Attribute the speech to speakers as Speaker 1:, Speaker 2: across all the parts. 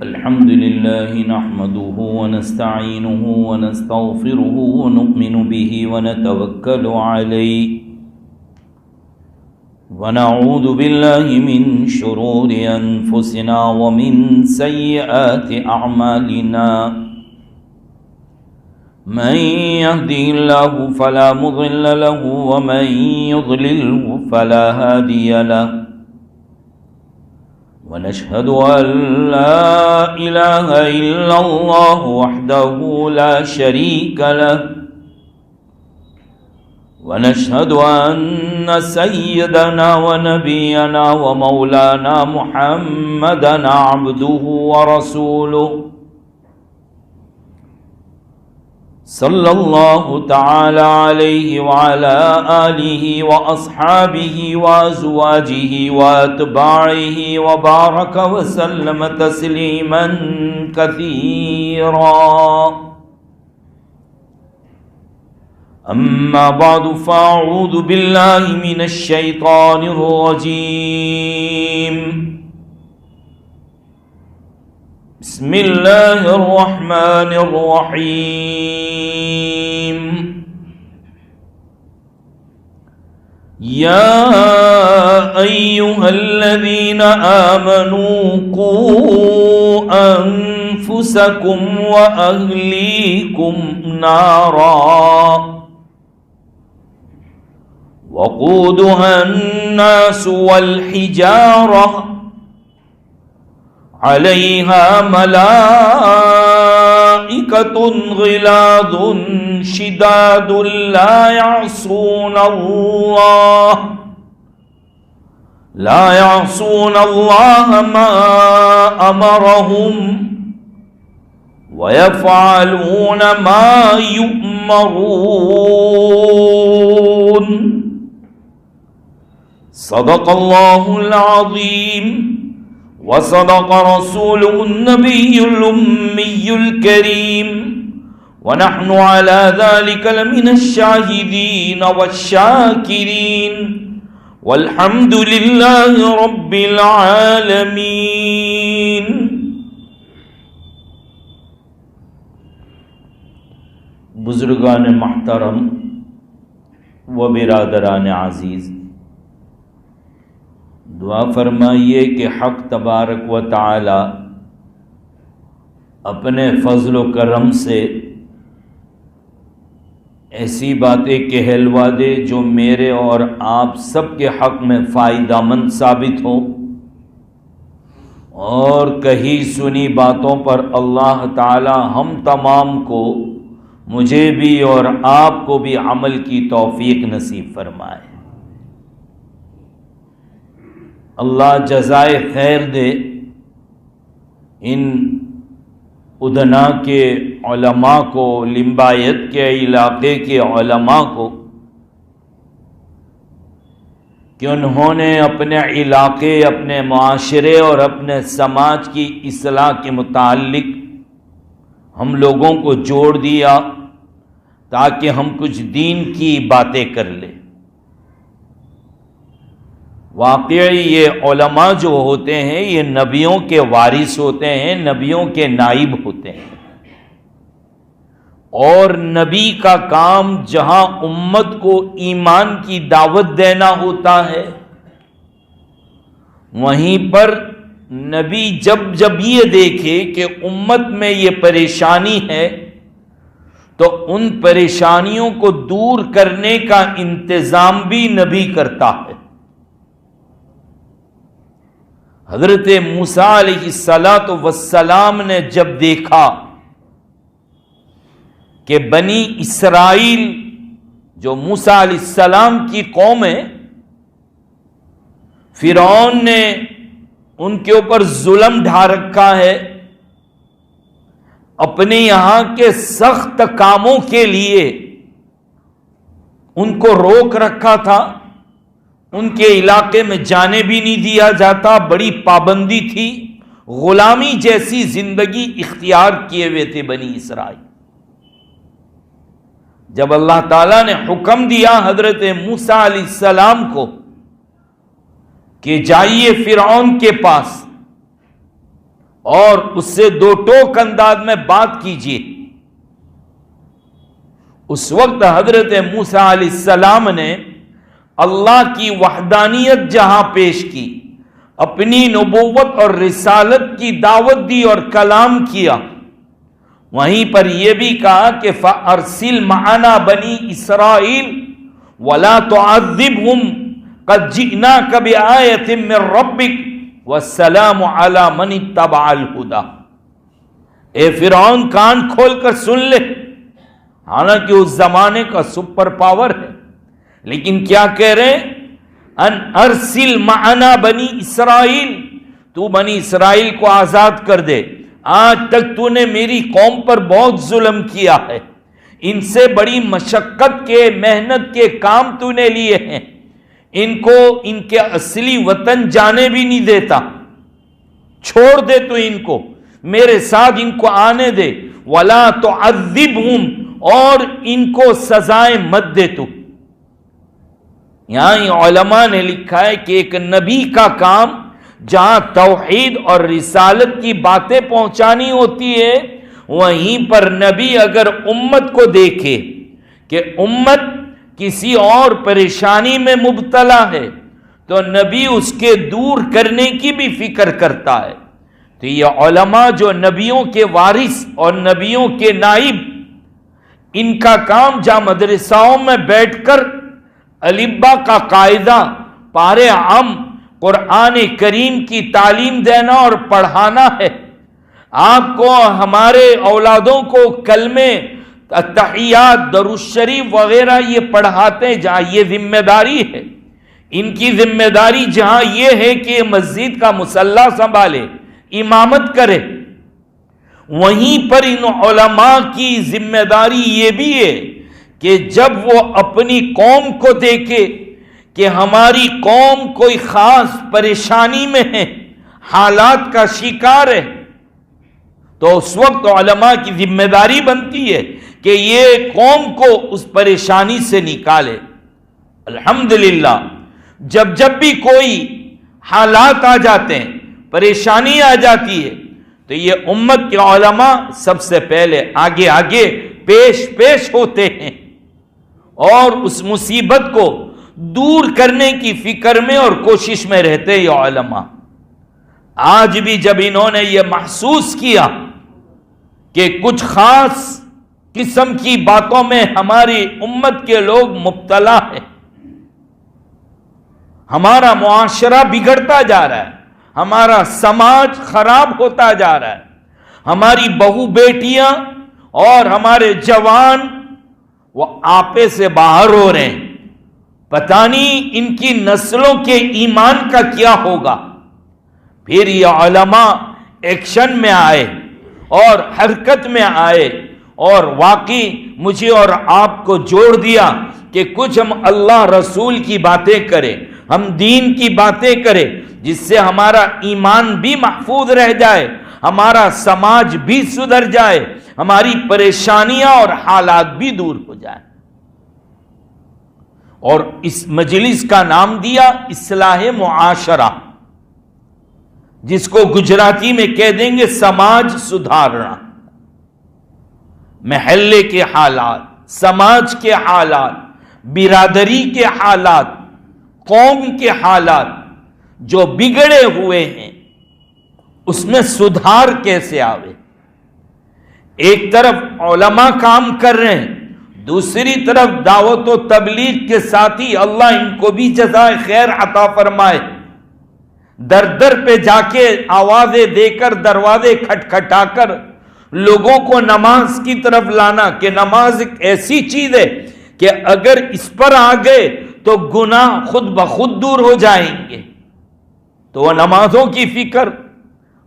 Speaker 1: الحمد لله نحمده ونستعينه ونستغفره ونؤمن به ونتوكل عليه ونعوذ بالله من شرور أنفسنا ومن سيئات أعمالنا من يهده الله فلا مضل له ومن يضلله فلا هادي له ونشهد أن لا إله إلا الله وحده لا شريك له ونشهد أن سيدنا ونبينا ومولانا محمدا عبده ورسوله صلى الله تعالى عليه وعلى آله وأصحابه وأزواجه وأتباعه وبارك وسلم تسليما كثيرا أما بعد فأعوذ بالله من الشيطان الرجيم بسم الله الرحمن الرحيم يا أيها الذين آمنوا قوا أنفسكم وأهليكم نارا وقودها الناس والحجارة عليها ملائكة غلاظ شداد لا يعصون الله ما أمرهم ويفعلون ما يؤمرون صدق الله العظيم وصدق رسوله النبي الأمي الكريم ونحن على ذلك لمن الشاهدين والشاكرين والحمد لله رب العالمين. بزرگان محترم و برادران عزیز، دعا فرمائیے کہ حق تبارک و تعالی اپنے فضل و کرم سے ایسی باتیں کہلوا دے جو میرے اور آپ سب کے حق میں فائدہ مند ثابت ہو، اور کہی سنی باتوں پر اللہ تعالی ہم تمام کو، مجھے بھی اور آپ کو بھی عمل کی توفیق نصیب فرمائے۔ اللہ جزائے خیر دے ان ادنا کے علماء کو، لمبایت کے علاقے کے علماء کو، کہ انہوں نے اپنے علاقے، اپنے معاشرے اور اپنے سماج کی اصلاح کے متعلق ہم لوگوں کو جوڑ دیا تاکہ ہم کچھ دین کی باتیں کر لیں۔ واقعی یہ علماء جو ہوتے ہیں یہ نبیوں کے وارث ہوتے ہیں، نبیوں کے نائب ہوتے ہیں، اور نبی کا کام جہاں امت کو ایمان کی دعوت دینا ہوتا ہے، وہیں پر نبی جب یہ دیکھے کہ امت میں یہ پریشانی ہے تو ان پریشانیوں کو دور کرنے کا انتظام بھی نبی کرتا ہے۔ حضرت موسیٰ علیہ السلام نے جب دیکھا کہ بنی اسرائیل جو موسیٰ علیہ السلام کی قوم ہے، فرعون نے ان کے اوپر ظلم ڈھا رکھا ہے، اپنے یہاں کے سخت کاموں کے لیے ان کو روک رکھا تھا، ان کے علاقے میں جانے بھی نہیں دیا جاتا، بڑی پابندی تھی، غلامی جیسی زندگی اختیار کیے ہوئے تھے بنی اسرائیل۔ جب اللہ تعالیٰ نے حکم دیا حضرت موسیٰ علیہ السلام کو کہ جائیے فرعون کے پاس اور اس سے دو ٹوک انداز میں بات کیجیے۔ اس وقت حضرت موسیٰ علیہ السلام نے اللہ کی وحدانیت جہاں پیش کی، اپنی نبوت اور رسالت کی دعوت دی اور کلام کیا، وہیں پر یہ بھی کہا کہ فَأَرْسِلْ مَعَنَا بَنِي إِسْرَائِيلَ وَلَا تُعَذِّبْهُمْ قَدْ جِئْنَاكَ بِآيَةٍ مِّن رَّبِّكَ وَالسَّلَامُ عَلَىٰ مَنِ اتَّبَعَ الْهُدَىٰ۔ اے فرعون کان کھول کر سن لے، حالانکہ اس زمانے کا سپر پاور ہے، لیکن کیا کہہ رہے ہیں؟ ان ارسل معنا بنی اسرائیل، تو بنی اسرائیل کو آزاد کر دے، آج تک تو نے میری قوم پر بہت ظلم کیا ہے، ان سے بڑی مشقت کے محنت کے کام تو نے لیے ہیں، ان کو ان کے اصلی وطن جانے بھی نہیں دیتا، چھوڑ دے تو ان کو، میرے ساتھ ان کو آنے دے، وَلَا تُعَذِّبْهُمْ، اور ان کو سزائیں مت دے تو۔ یہاں علماء نے لکھا ہے کہ ایک نبی کا کام جہاں توحید اور رسالت کی باتیں پہنچانی ہوتی ہے، وہیں پر نبی اگر امت کو دیکھے کہ امت کسی اور پریشانی میں مبتلا ہے تو نبی اس کے دور کرنے کی بھی فکر کرتا ہے۔ تو یہ علماء جو نبیوں کے وارث اور نبیوں کے نائب، ان کا کام جہاں مدرساؤں میں بیٹھ کر الفبا کا قاعدہ، پارے عام قرآن کریم کی تعلیم دینا اور پڑھانا ہے۔ آپ کو، ہمارے اولادوں کو کلمے، تحیات، درود شریف وغیرہ یہ پڑھاتے ہیں، جہاں یہ ذمہ داری ہے، ان کی ذمہ داری جہاں یہ ہے کہ مسجد کا مصلی سنبھالے، امامت کرے، وہیں پر ان علماء کی ذمہ داری یہ بھی ہے کہ جب وہ اپنی قوم کو دیکھے کہ ہماری قوم کوئی خاص پریشانی میں ہے، حالات کا شکار ہے، تو اس وقت علماء کی ذمہ داری بنتی ہے کہ یہ قوم کو اس پریشانی سے نکالے۔ الحمدللہ جب بھی کوئی حالات آ جاتے ہیں، پریشانی آ جاتی ہے، تو یہ امت کے علماء سب سے پہلے آگے پیش ہوتے ہیں اور اس مصیبت کو دور کرنے کی فکر میں اور کوشش میں رہتے یہ علماء۔ آج بھی جب انہوں نے یہ محسوس کیا کہ کچھ خاص قسم کی باتوں میں ہماری امت کے لوگ مبتلا ہیں، ہمارا معاشرہ بگڑتا جا رہا ہے، ہمارا سماج خراب ہوتا جا رہا ہے، ہماری بہو بیٹیاں اور ہمارے جوان وہ آپے سے باہر ہو رہے ہیں، پتہ نہیں ان کی نسلوں کے ایمان کا کیا ہوگا۔ پھر یہ علماء ایکشن میں آئے اور حرکت میں آئے اور واقعی مجھے اور آپ کو جوڑ دیا کہ کچھ ہم اللہ رسول کی باتیں کریں، ہم دین کی باتیں کریں، جس سے ہمارا ایمان بھی محفوظ رہ جائے، ہمارا سماج بھی سدھر جائے، ہماری پریشانیاں اور حالات بھی دور ہو جائیں۔ اور اس مجلس کا نام دیا اصلاح معاشرہ، جس کو گجراتی میں کہہ دیں گے سماج سدھارنا۔ محلے کے حالات، سماج کے حالات، برادری کے حالات، قوم کے حالات جو بگڑے ہوئے ہیں، اس میں سدھار کیسے آوے۔ ایک طرف علماء کام کر رہے ہیں، دوسری طرف دعوت و تبلیغ کے ساتھی، اللہ ان کو بھی جزائے خیر عطا فرمائے، در در پہ جا کے آوازیں دے کر، دروازے کھٹکھٹا کر لوگوں کو نماز کی طرف لانا کہ نماز ایک ایسی چیز ہے کہ اگر اس پر آ گئے تو گناہ خود بخود دور ہو جائیں گے۔ تو وہ نمازوں کی فکر،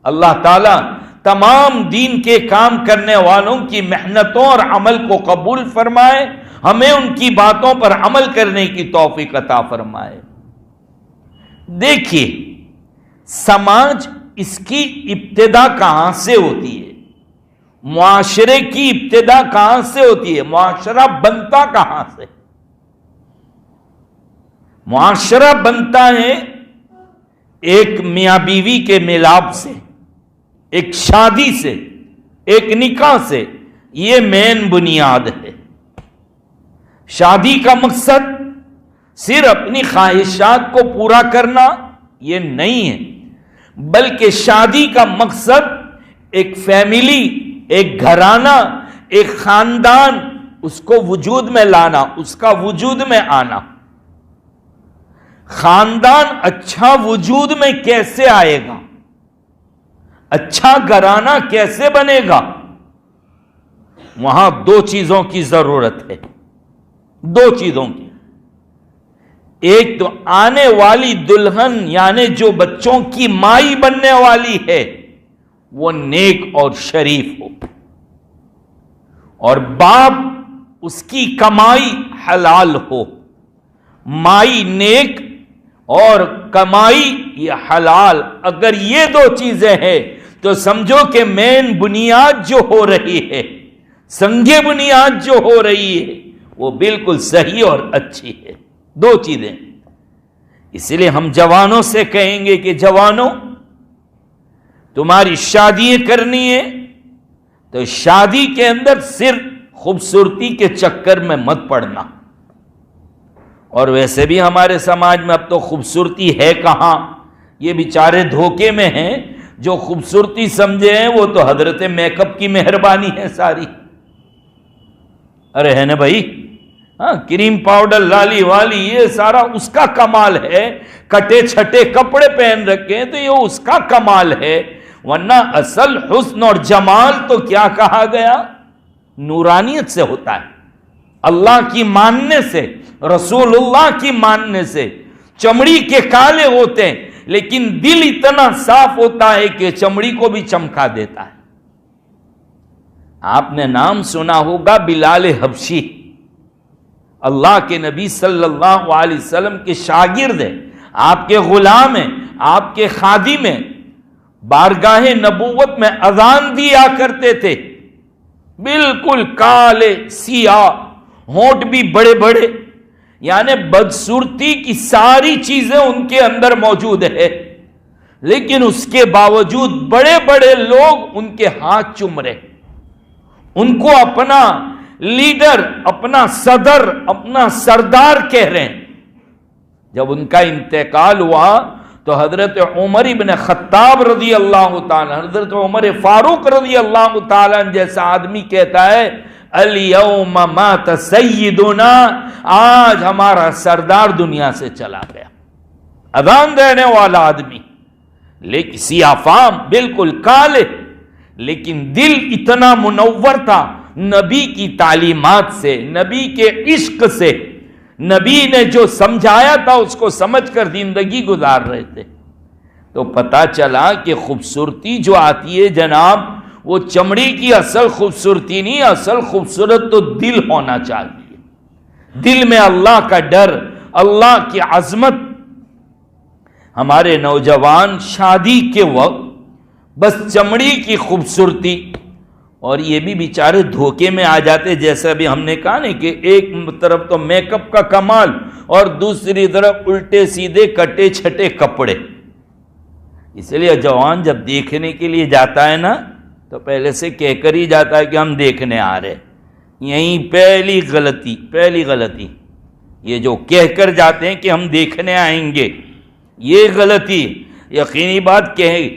Speaker 1: اللہ تعالیٰ تمام دین کے کام کرنے والوں کی محنتوں اور عمل کو قبول فرمائے، ہمیں ان کی باتوں پر عمل کرنے کی توفیق عطا فرمائے۔ دیکھیے سماج، اس کی ابتدا کہاں سے ہوتی ہے؟ معاشرے کی ابتدا کہاں سے ہوتی ہے؟ معاشرہ بنتا کہاں سے؟ معاشرہ بنتا ہے ایک میاں بیوی کے ملاپ سے، ایک شادی سے، ایک نکاح سے، یہ مین بنیاد ہے۔ شادی کا مقصد صرف اپنی خواہشات کو پورا کرنا یہ نہیں ہے، بلکہ شادی کا مقصد ایک فیملی، ایک گھرانہ، ایک خاندان، اس کو وجود میں لانا، اس کا وجود میں آنا۔ خاندان اچھا وجود میں کیسے آئے گا؟ اچھا گھرانہ کیسے بنے گا؟ وہاں دو چیزوں کی ضرورت ہے، دو چیزوں کی۔ ایک تو آنے والی دلہن یعنی جو بچوں کی مائی بننے والی ہے وہ نیک اور شریف ہو، اور باپ اس کی کمائی حلال ہو۔ مائی نیک اور کمائی یہ حلال، اگر یہ دو چیزیں ہیں تو سمجھو کہ مین بنیاد جو ہو رہی ہے، سنگ بنیاد جو ہو رہی ہے وہ بالکل صحیح اور اچھی ہے۔ دو چیزیں۔ اس لیے ہم جوانوں سے کہیں گے کہ جوانوں، تمہاری شادی کرنی ہے تو شادی کے اندر صرف خوبصورتی کے چکر میں مت پڑنا۔ اور ویسے بھی ہمارے سماج میں اب تو خوبصورتی ہے کہاں، یہ بیچارے دھوکے میں ہیں۔ جو خوبصورتی سمجھے ہیں وہ تو حضرت میک اپ کی مہربانی ہے ساری۔ ارے ہے نا بھائی، ہاں، کریم پاؤڈر لالی والی یہ سارا اس کا کمال ہے۔ کٹے چھٹے کپڑے پہن رکھے ہیں تو یہ اس کا کمال ہے، ورنہ اصل حسن اور جمال تو کیا کہا گیا؟ نورانیت سے ہوتا ہے، اللہ کی ماننے سے، رسول اللہ کی ماننے سے۔ چمڑی کے کالے ہوتے ہیں لیکن دل اتنا صاف ہوتا ہے کہ چمڑی کو بھی چمکا دیتا ہے۔ آپ نے نام سنا ہوگا بلال حبشی، اللہ کے نبی صلی اللہ علیہ وسلم کے شاگرد ہیں، آپ کے غلام ہیں، آپ کے خادم ہیں۔ بارگاہ نبوت میں اذان دیا کرتے تھے، بالکل کالے سیاہ، ہونٹ بھی بڑے بڑے، یعنی بدصورتی کی ساری چیزیں ان کے اندر موجود ہے، لیکن اس کے باوجود بڑے بڑے لوگ ان کے ہاتھ چوم رہے، ان کو اپنا لیڈر، اپنا صدر، اپنا سردار کہہ رہے ہیں۔ جب ان کا انتقال ہوا تو حضرت عمر ابن خطاب رضی اللہ تعالیٰ، حضرت عمر فاروق رضی اللہ تعالیٰ جیسا آدمی کہتا ہے الیوم مات سیدنا، آج ہمارا سردار دنیا سے چلا گیا۔ اذان دینے والا آدمی، لیکن سیاہ فام، بالکل کالے، لیکن دل اتنا منور تھا نبی کی تعلیمات سے، نبی کے عشق سے۔ نبی نے جو سمجھایا تھا اس کو سمجھ کر زندگی گزار رہے تھے۔ تو پتا چلا کہ خوبصورتی جو آتی ہے جناب، وہ چمڑی کی اصل خوبصورتی نہیں، اصل خوبصورت تو دل ہونا چاہیے، دل میں اللہ کا ڈر، اللہ کی عظمت۔ ہمارے نوجوان شادی کے وقت بس چمڑی کی خوبصورتی، اور یہ بھی بیچارے دھوکے میں آ جاتے، جیسے ابھی ہم نے کہا نہیں کہ ایک طرف تو میک اپ کا کمال اور دوسری طرف الٹے سیدھے کٹے چھٹے کپڑے۔ اس لیے جوان جب دیکھنے کے لیے جاتا ہے نا تو پہلے سے کہہ کر ہی جاتا ہے کہ ہم دیکھنے آ رہے۔ یہیں پہلی غلطی یہ جو کہہ کر جاتے ہیں کہ ہم دیکھنے آئیں گے، یہ غلطی۔ یقینی بات کہہ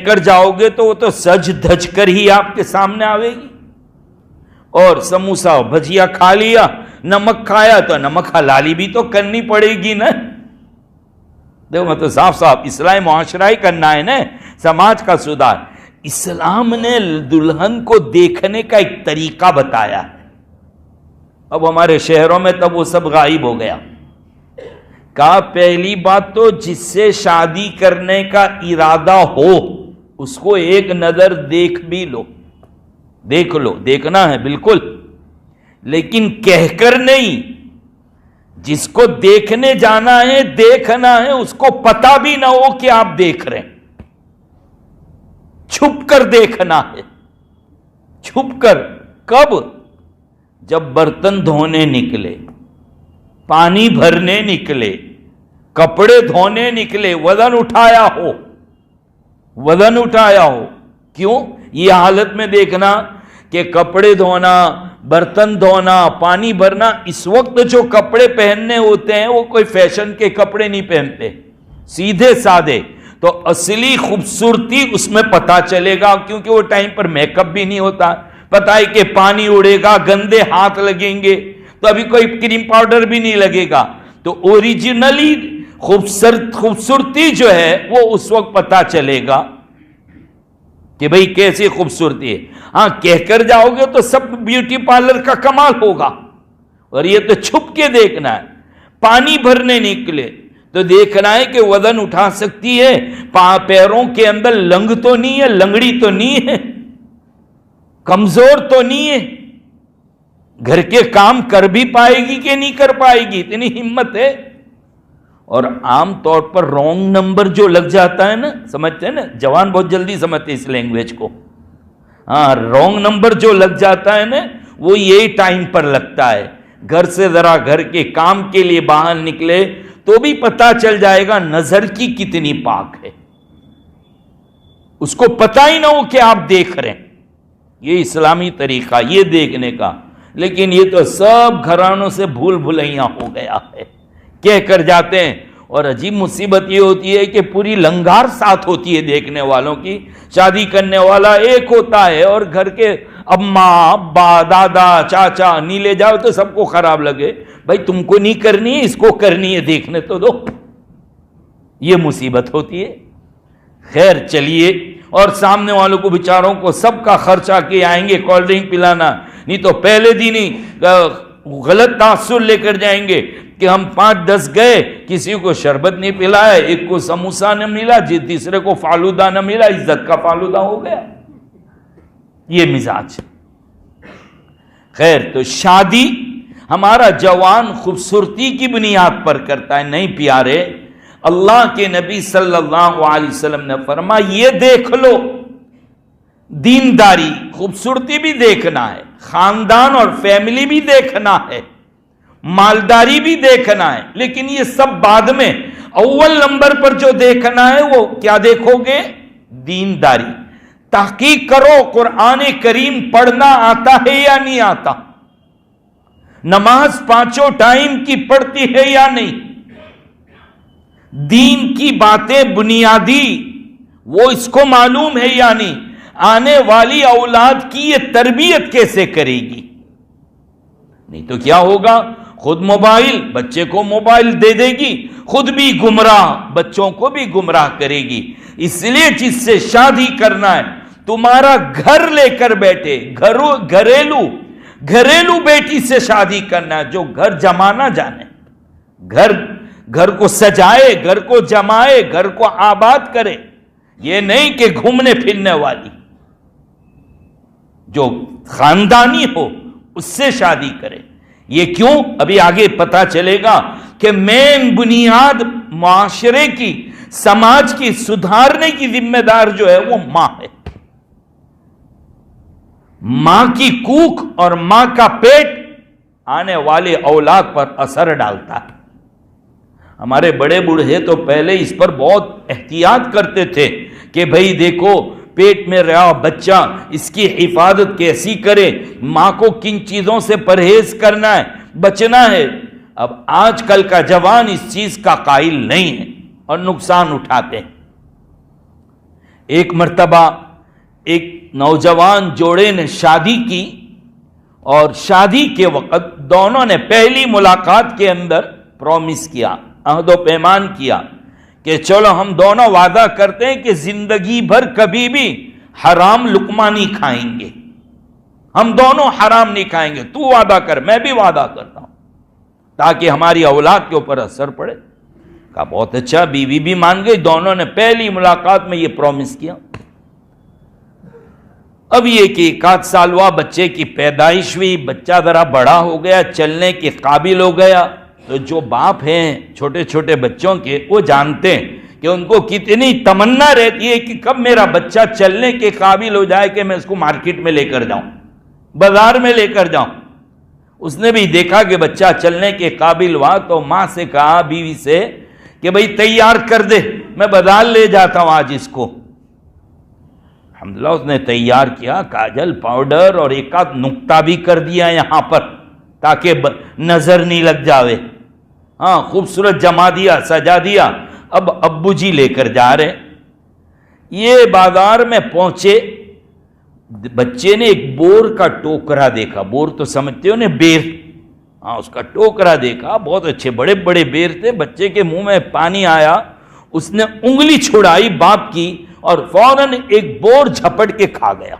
Speaker 1: کر جاؤ گے تو وہ تو سج دھج کر ہی آپ کے سامنے آئے گی۔ اور سموسا بھجیا کھا لیا، نمک کھایا تو نمک حلالی بھی تو کرنی پڑے گی نا۔ دیکھو میں تو صاف اسلامی معاشرہ ہی کرنا ہے نا، سماج کا سدھار۔ اسلام نے دلہن کو دیکھنے کا ایک طریقہ بتایا ہے، اب ہمارے شہروں میں تب وہ سب غائب ہو گیا۔ کہا پہلی بات تو جس سے شادی کرنے کا ارادہ ہو اس کو ایک نظر دیکھ بھی لو، دیکھ لو، دیکھنا ہے بالکل، لیکن کہہ کر نہیں۔ جس کو دیکھنے جانا ہے، دیکھنا ہے، اس کو پتہ بھی نہ ہو کہ آپ دیکھ رہے ہیں، چھپ کر دیکھنا ہے۔ چھپ کر کب؟ جب برتن دھونے نکلے، پانی بھرنے نکلے، کپڑے دھونے نکلے، وزن اٹھایا ہو، کیوں؟ یہ حالت میں دیکھنا کہ کپڑے دھونا، برتن دھونا، پانی بھرنا، اس وقت جو کپڑے پہننے ہوتے ہیں وہ کوئی فیشن کے کپڑے نہیں پہنتے، سیدھے سادے، تو اصلی خوبصورتی اس میں پتا چلے گا، کیونکہ وہ ٹائم پر میک اپ بھی نہیں ہوتا، پتا ہے کہ پانی اڑے گا، گندے ہاتھ لگیں گے، تو ابھی کوئی کریم پاؤڈر بھی نہیں لگے گا، تو اوریجنلی خوبصورتی جو ہے وہ اس وقت پتا چلے گا کہ بھئی کیسی خوبصورتی ہے۔ ہاں کہہ کر جاؤ گے تو سب بیوٹی پارلر کا کمال ہوگا، اور یہ تو چھپ کے دیکھنا ہے۔ پانی بھرنے نکلے تو دیکھنا ہے کہ وزن اٹھا سکتی ہے، پیروں کے اندر لنگ تو نہیں ہے، لنگڑی تو نہیں ہے، کمزور تو نہیں ہے، گھر کے کام کر بھی پائے گی کہ نہیں کر پائے گی، اتنی ہمت ہے۔ اور عام طور پر رونگ نمبر جو لگ جاتا ہے نا، سمجھتے ہیں نا، جوان بہت جلدی سمجھتے اس لینگویج کو، ہاں رونگ نمبر جو لگ جاتا ہے نا وہ یہی ٹائم پر لگتا ہے۔ گھر سے ذرا گھر کے کام کے لیے باہر نکلے تو بھی پتا چل جائے گا نظر کی کتنی پاک ہے، اس کو پتا ہی نہ ہو کہ آپ دیکھ رہے ہیں۔ یہ اسلامی طریقہ یہ دیکھنے کا، لیکن یہ تو سب گھرانوں سے بھول بھلیاں ہو گیا ہے، کہہ کر جاتے ہیں۔ اور عجیب مصیبت یہ ہوتی ہے کہ پوری لنگار ساتھ ہوتی ہے دیکھنے والوں کی، شادی کرنے والا ایک ہوتا ہے اور گھر کے اماں ابا دادا چاچا نہیں لے جاؤ تو سب کو خراب لگے، بھائی تم کو نہیں کرنی ہے، اس کو کرنی ہے، دیکھنے تو دو، یہ مصیبت ہوتی ہے۔ خیر چلیے، اور سامنے والوں کو بیچاروں کو سب کا خرچہ کے آئیں گے کولڈ ڈرنک پلانا، نہیں تو پہلے دن ہی غلط تاثر لے کر جائیں گے کہ ہم 5-10 گئے، کسی کو شربت نہیں پلایا، ایک کو سموسہ نہ ملا، تیسرے کو فالودہ نہ ملا، عزت کا فالودہ ہو گیا، یہ مزاج۔ خیر تو شادی ہمارا جوان خوبصورتی کی بنیاد پر کرتا ہے، نہیں پیارے، اللہ کے نبی صلی اللہ علیہ وسلم نے فرمایا یہ دیکھ لو، دینداری خوبصورتی بھی دیکھنا ہے، خاندان اور فیملی بھی دیکھنا ہے، مالداری بھی دیکھنا ہے، لیکن یہ سب بعد میں، اول نمبر پر جو دیکھنا ہے وہ کیا دیکھو گے؟ دینداری۔ تحقیق کرو قرآن کریم پڑھنا آتا ہے یا نہیں آتا، نماز 5 ٹائم کی پڑھتی ہے یا نہیں، دین کی باتیں بنیادی وہ اس کو معلوم ہے یا نہیں، آنے والی اولاد کی یہ تربیت کیسے کرے گی؟ نہیں تو کیا ہوگا؟ خود موبائل، بچے کو موبائل دے دے گی، خود بھی گمراہ، بچوں کو بھی گمراہ کرے گی۔ اس لیے جس سے شادی کرنا ہے تمہارا گھر لے کر بیٹھے، گھریلو بیٹی سے شادی کرنا ہے جو گھر جما نہ جانے، گھر کو سجائے، گھر کو جمائے، گھر کو آباد کرے، یہ نہیں کہ گھومنے پھرنے والی، جو خاندانی ہو اس سے شادی کرے۔ یہ کیوں؟ ابھی آگے پتا چلے گا کہ مین بنیاد معاشرے کی، سماج کی سدھارنے کی ذمہ دار جو ہے وہ ماں ہے۔ ماں کی کوکھ اور ماں کا پیٹ آنے والے اولاد پر اثر ڈالتا ہے۔ ہمارے بڑے بوڑھے تو پہلے اس پر بہت احتیاط کرتے تھے کہ بھئی دیکھو پیٹ میں رہا بچہ، اس کی حفاظت کیسی کرے، ماں کو کن چیزوں سے پرہیز کرنا ہے، بچنا ہے۔ اب آج کل کا جوان اس چیز کا قائل نہیں ہے اور نقصان اٹھاتے ہیں۔ ایک مرتبہ ایک نوجوان جوڑے نے شادی کی، اور شادی کے وقت دونوں نے پہلی ملاقات کے اندر پرومس کیا، عہد و پیمان کیا کہ چلو ہم دونوں وعدہ کرتے ہیں کہ زندگی بھر کبھی بھی حرام لقمہ نہیں کھائیں گے، ہم دونوں حرام نہیں کھائیں گے، تو وعدہ کر میں بھی وعدہ کرتا ہوں، تاکہ ہماری اولاد کے اوپر اثر پڑے۔ کہا بہت اچھا، بیوی بھی مان گئی، دونوں نے پہلی ملاقات میں یہ پرومس کیا۔ اب یہ کہ 1 سال ہوا، بچے کی پیدائش ہوئی، بچہ ذرا بڑا ہو گیا، چلنے کے قابل ہو گیا، تو جو باپ ہیں چھوٹے چھوٹے بچوں کے وہ جانتے ہیں کہ ان کو کتنی تمنا رہتی ہے کہ کب میرا بچہ چلنے کے قابل ہو جائے کہ میں اس کو مارکیٹ میں لے کر جاؤں، بازار میں لے کر جاؤں۔ اس نے بھی دیکھا کہ بچہ چلنے کے قابل ہوا تو ماں سے کہا، بیوی سے، کہ بھئی تیار کر دے، میں بازار لے جاتا ہوں آج اس کو۔ الحمدللہ اس نے تیار کیا، کاجل پاؤڈر اور ایک آدھ نقطہ بھی کر دیا یہاں پر تاکہ نظر نہیں لگ جاوے. ہاں خوبصورت جما دیا، سجا دیا. اب ابو جی لے کر جا رہے. یہ بازار میں پہنچے، بچے نے ایک بور کا ٹوکرا دیکھا. بور تو سمجھتے ہو نا، بیر. ہاں اس کا ٹوکرا دیکھا، بہت اچھے بڑے بڑے بیر تھے. بچے کے منہ میں پانی آیا، اس نے انگلی چھڑائی باپ کی اور فوراً ایک بور جھپٹ کے کھا گیا.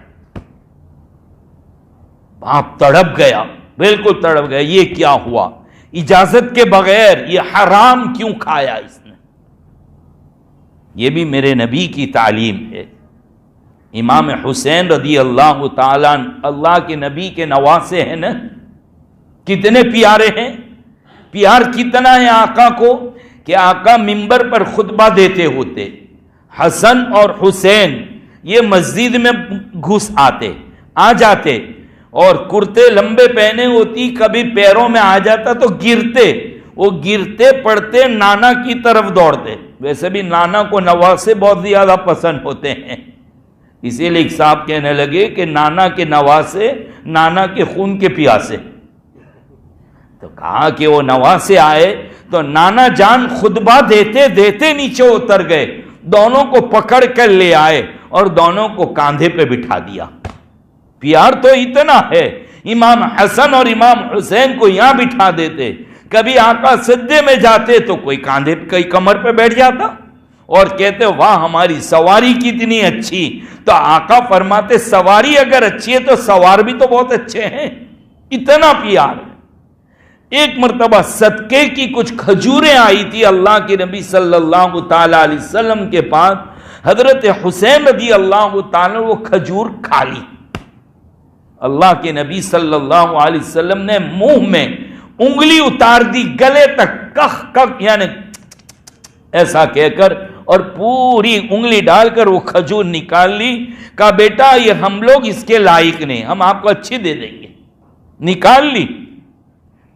Speaker 1: باپ تڑپ گیا، بالکل تڑپ گیا. یہ کیا ہوا؟ اجازت کے بغیر یہ حرام کیوں کھایا اس نے؟ یہ بھی میرے نبی کی تعلیم ہے. امام حسین رضی اللہ تعالیٰ اللہ کے نبی کے نواسے ہیں نا، کتنے پیارے ہیں. پیار کتنا ہے آقا کو کہ آقا منبر پر خطبہ دیتے ہوتے، حسن اور حسین یہ مسجد میں گھس آ جاتے اور کرتے لمبے پہنے ہوتی، کبھی پیروں میں آ جاتا تو گرتے. وہ گرتے پڑتے نانا کی طرف دوڑتے. ویسے بھی نانا کو نواسے بہت زیادہ پسند ہوتے ہیں، اسی لیے ایک صاحب کہنے لگے کہ نانا کے نواسے نانا کے خون کے پیاسے. تو کہا کہ وہ نواسے آئے تو نانا جان خطبہ دیتے دیتے نیچے اتر گئے، دونوں کو پکڑ کر لے آئے اور دونوں کو کاندھے پہ بٹھا دیا. پیار تو اتنا ہے. امام حسن اور امام حسین کو یہاں بٹھا دیتے، کبھی آقا سجدے میں جاتے تو کوئی کاندھے کوئی کمر پہ بیٹھ جاتا اور کہتے واہ ہماری سواری کتنی اچھی. تو آقا فرماتے سواری اگر اچھی ہے تو سوار بھی تو بہت اچھے ہیں. اتنا پیار ہے. ایک مرتبہ صدقے کی کچھ کھجوریں آئی تھی اللہ کے نبی صلی اللہ تعالی علیہ وسلم کے پاس. حضرت حسین رضی اللہ تعالی وہ کھجور کھا لی. اللہ کے نبی صلی اللہ علیہ وسلم نے منہ میں انگلی اتار دی گلے تک، کخ کخ یعنی ایسا کہہ کر، اور پوری انگلی ڈال کر وہ کھجور نکال لی. کہا بیٹا یہ ہم لوگ اس کے لائق نہیں، ہم آپ کو اچھی دے دیں گے. نکال لی.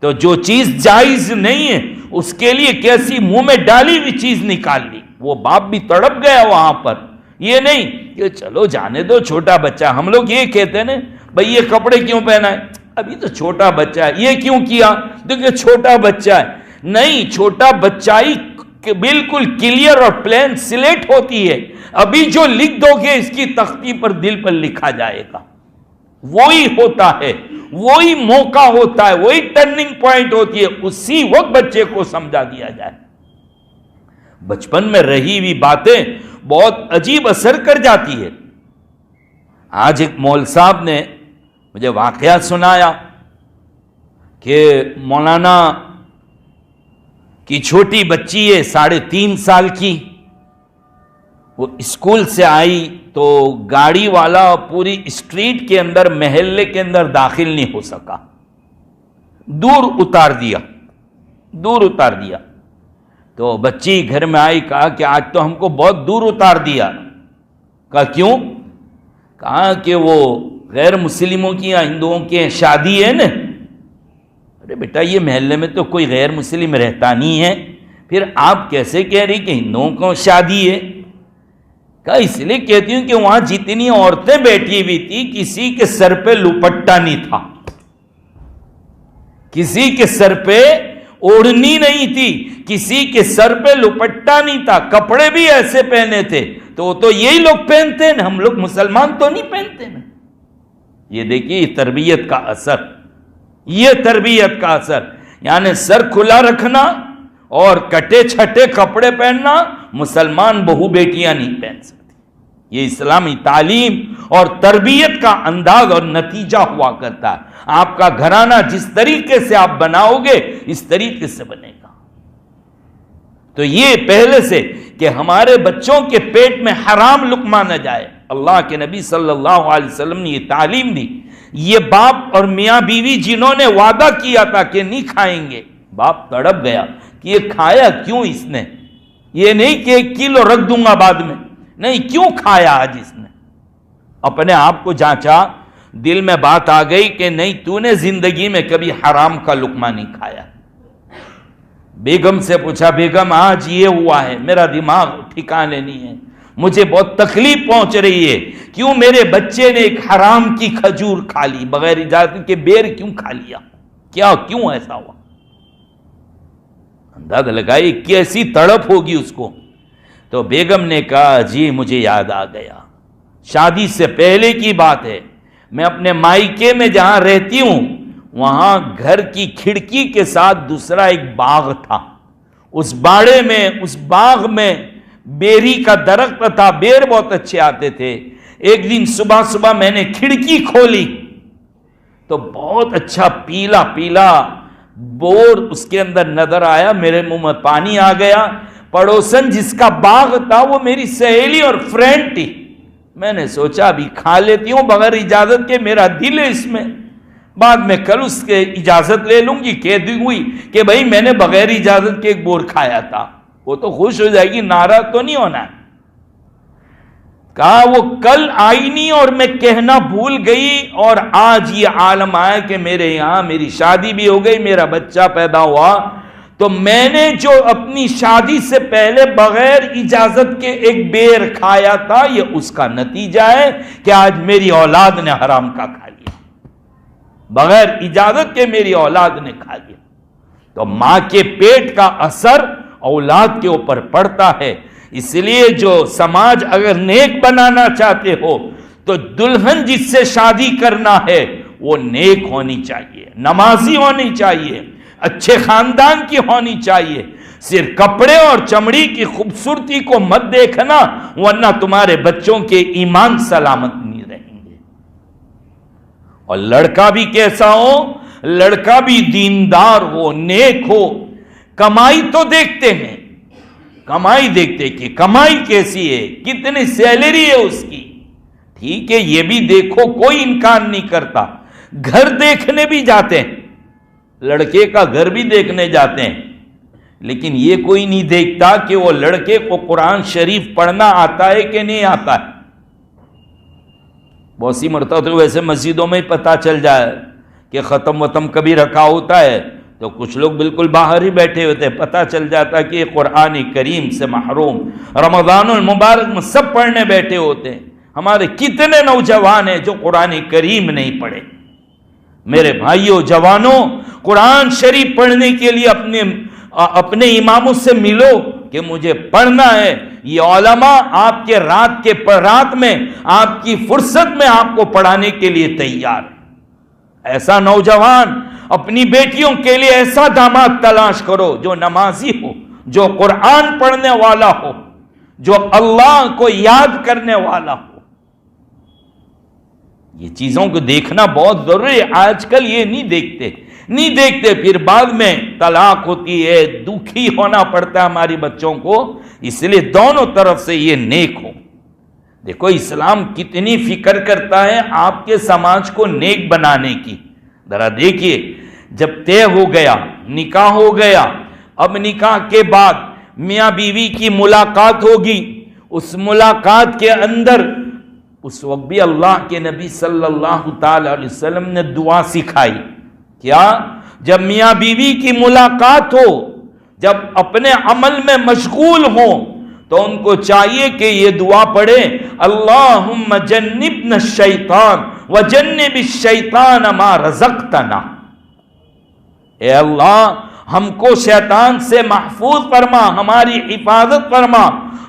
Speaker 1: تو جو چیز جائز نہیں ہے اس کے لیے کیسی منہ میں ڈالی ہوئی چیز نکال لی. وہ باپ بھی تڑپ گیا وہاں پر. یہ نہیں کہ چلو جانے دو چھوٹا بچہ. ہم لوگ یہ کہتے ہیں نا بھئی یہ کپڑے کیوں پہنا ہے، ابھی تو چھوٹا بچہ ہے. یہ کیوں کیا، دیکھیں چھوٹا بچہ ہے. نہیں، چھوٹا بچائی بالکل کلیئر اور پلین سلیٹ ہوتی ہے. ابھی جو لکھ دو گے اس کی تختی پر دل پر لکھا جائے گا. وہی ہوتا ہے، وہی موقع ہوتا ہے، وہی ٹرننگ پوائنٹ ہوتی ہے. اسی وقت بچے کو سمجھا دیا جائے. بچپن میں رہی ہوئی باتیں بہت عجیب اثر کر جاتی ہے. آج ایک مول صاحب نے مجھے واقعہ سنایا کہ مولانا کی چھوٹی بچی ہے 3.5 سال کی. وہ اسکول سے آئی تو گاڑی والا پوری اسٹریٹ کے اندر محلے کے اندر داخل نہیں ہو سکا، دور اتار دیا. تو بچی گھر میں آئی، کہا کہ آج تو ہم کو بہت دور اتار دیا. کہا کیوں؟ کہا کہ وہ غیر مسلموں کی یا ہندوؤں کی شادی ہے نا. ارے بیٹا یہ محلے میں تو کوئی غیر مسلم رہتا نہیں ہے، پھر آپ کیسے کہہ رہی کہ ہندوؤں کو شادی ہے؟ کہا اس لیے کہتی ہوں کہ وہاں جتنی عورتیں بیٹھی ہوئی تھی کسی کے سر پہ لپٹا نہیں تھا، کسی کے سر پہ اوڑھنی نہیں تھی، کسی کے سر پہ لپٹا نہیں تھا. کپڑے بھی ایسے پہنے تھے. تو یہی لوگ پہنتے ہیں نا، ہم لوگ مسلمان تو نہیں پہنتے نا. یہ دیکھیے یہ تربیت کا اثر، یہ تربیت کا اثر. یعنی سر کھلا رکھنا اور کٹے چھٹے کپڑے پہننا مسلمان بہو بیٹیاں نہیں پہن سکتی. یہ اسلامی تعلیم اور تربیت کا انداز اور نتیجہ ہوا کرتا ہے. آپ کا گھرانہ جس طریقے سے آپ بناؤ گے اس طریقے سے بنے گا. تو یہ پہلے سے کہ ہمارے بچوں کے پیٹ میں حرام لقمہ نہ جائے. اللہ کے نبی صلی اللہ علیہ وسلم نے یہ تعلیم دی. یہ باپ اور میاں بیوی جنہوں نے وعدہ کیا تھا کہ نہیں کھائیں گے، باپ تڑپ گیا کہ یہ کھایا کیوں اس نے. یہ نہیں کہ 1 کلو رکھ دوں گا بعد میں، نہیں، کیوں کھایا آج اس نے. اپنے آپ کو جانچا، دل میں بات آ گئی کہ نہیں تو نے زندگی میں کبھی حرام کا لقمہ نہیں کھایا. بیگم سے پوچھا بیگم آج یہ ہوا ہے، میرا دماغ ٹھکانے نہیں ہے. مجھے بہت تکلیف پہنچ رہی ہے، کیوں میرے بچے نے ایک حرام کی کھجور کھا لی، بغیر اجازت کے بیر کیوں کھا لیا، کیوں ایسا ہوا؟ اندازہ لگائے کیسی تڑپ ہوگی اس کو۔ تو بیگم نے کہا جی مجھے یاد آ گیا، شادی سے پہلے کی بات ہے، میں اپنے مائکے میں جہاں رہتی ہوں وہاں گھر کی کھڑکی کے ساتھ دوسرا ایک باغ تھا، اس باغ میں بیری کا درخت تھا، بیر بہت اچھے آتے تھے۔ ایک دن صبح میں نے کھڑکی کھولی تو بہت اچھا پیلا پیلا بور اس کے اندر نظر آیا، میرے منہ میں پانی آ گیا۔ پڑوسن جس کا باغ تھا وہ میری سہیلی اور فرینڈ تھی، میں نے سوچا ابھی کھا لیتی ہوں بغیر اجازت کے، میرا دل ہے اس میں، بعد میں کل اس کے اجازت لے لوں گی، کہہ دی ہوئی کہ بھائی میں نے بغیر اجازت کے ایک بور کھایا تھا، وہ تو خوش ہو جائے گی، ناراض تو نہیں ہونا ہے۔ کہا وہ کل آئی نہیں اور میں کہنا بھول گئی، اور آج یہ عالم آیا کہ میرے یہاں میری شادی بھی ہو گئی، میرا بچہ پیدا ہوا، تو میں نے جو اپنی شادی سے پہلے بغیر اجازت کے ایک بیر کھایا تھا، یہ اس کا نتیجہ ہے کہ آج میری اولاد نے حرام کا کھا لیا، بغیر اجازت کے میری اولاد نے کھا لیا۔ تو ماں کے پیٹ کا اثر اولاد کے اوپر پڑتا ہے، اس لیے جو سماج اگر نیک بنانا چاہتے ہو تو دلہن جس سے شادی کرنا ہے وہ نیک ہونی چاہیے، نمازی ہونی چاہیے، اچھے خاندان کی ہونی چاہیے۔ صرف کپڑے اور چمڑی کی خوبصورتی کو مت دیکھنا، ورنہ تمہارے بچوں کے ایمان سلامت نہیں رہیں گے۔ اور لڑکا بھی کیسا ہو، لڑکا بھی دیندار ہو، نیک ہو۔ کمائی تو دیکھتے ہیں، کمائی دیکھتے کہ کمائی کیسی ہے، کتنی سیلری ہے اس کی، ٹھیک ہے یہ بھی دیکھو، کوئی انکار نہیں کرتا۔ گھر دیکھنے بھی جاتے ہیں، لڑکے کا گھر بھی دیکھنے جاتے ہیں، لیکن یہ کوئی نہیں دیکھتا کہ وہ لڑکے کو قرآن شریف پڑھنا آتا ہے کہ نہیں آتا ہے۔ بہت سی مرتبہ تو ویسے مسجدوں میں ہی پتہ چل جائے کہ ختم وتم کبھی رکھا ہوتا ہے تو کچھ لوگ بالکل باہر ہی بیٹھے ہوتے ہیں، پتہ چل جاتا کہ یہ قرآن کریم سے محروم، رمضان المبارک میں سب پڑھنے بیٹھے ہوتے ہیں۔ ہمارے کتنے نوجوان ہیں جو قرآن کریم نہیں پڑھے۔ میرے بھائیوں جوانوں، قرآن شریف پڑھنے کے لیے اپنے اماموں سے ملو کہ مجھے پڑھنا ہے۔ یہ علماء آپ کے رات میں آپ کی فرصت میں آپ کو پڑھانے کے لیے تیار ہے۔ ایسا نوجوان اپنی بیٹیوں کے لیے ایسا داماد تلاش کرو جو نمازی ہو، جو قرآن پڑھنے والا ہو، جو اللہ کو یاد کرنے والا ہو۔ یہ چیزوں کو دیکھنا بہت ضروری ہے، آج کل یہ نہیں دیکھتے، پھر بعد میں طلاق ہوتی ہے، دکھی ہونا پڑتا ہے ہماری بچوں کو، اس لیے دونوں طرف سے یہ نیک ہو۔ دیکھو اسلام کتنی فکر کرتا ہے آپ کے سماج کو نیک بنانے کی۔ ذرا دیکھیے، جب طے ہو گیا، نکاح ہو گیا، اب نکاح کے بعد میاں بیوی کی ملاقات ہوگی، اس ملاقات کے اندر اس وقت بھی اللہ کے نبی صلی اللہ تعالی علیہ وسلم نے دعا سکھائی۔ کیا؟ جب میاں بیوی کی ملاقات ہو، جب اپنے عمل میں مشغول ہوں تو ان کو چاہیے کہ یہ دعا پڑھے، اللہم جنبنا الشیطان وجنب الشیطان ما رزقتنا۔ اے اللہ ہم کو شیطان سے محفوظ فرما، ہماری حفاظت فرما،